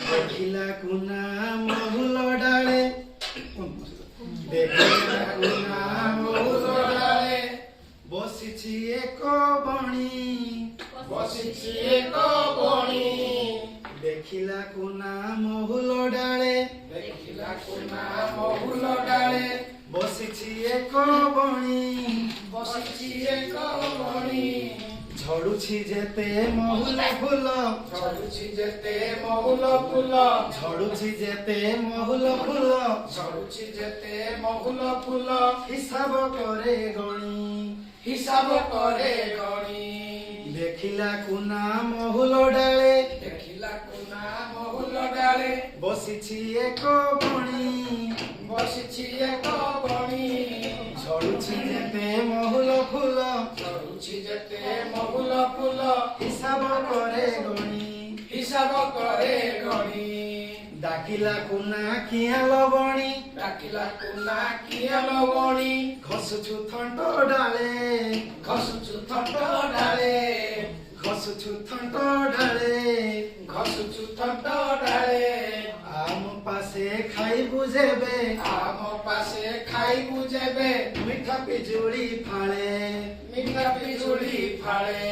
ଦେଖିଲା କୁନା ମହୁଲ ଡାଳେ ଦେଖିଲା କୁନା ମହୁଲ ଡାଳେ ବସିଛି ଏକ ବଣି ଦେଖିଲା କୁନା ମହୁଲ ଡାଳେ ବସିଛି ଏକ ବଣି ଝଡୁଛି ଯେତେ ମହୁଲ ଫୁଲ ଝଡୁଛି ଯେତେ ମହୁଲ ଫୁଲ ହିସାବ କରେ ଗଣି ଦେଖିଲା କୁନା ମହୁଲ ଡାଳେ ବସିଛି ଏକ ବଣି ଝଡୁଛି ଯେତେ ମହୁଲ ଫୁଲ ହିସାବ କରେ ଗଣି ଡାକିଲା କୁନା କିଆ ଲବଣୀ ଘସୁଛୁ ଥଣ୍ଟ ଡାଳେ ଆମ ପାଶେ ଖାଇବୁ ଯେବେ ମିଠା ପିଜୁଳି ଫାଳେ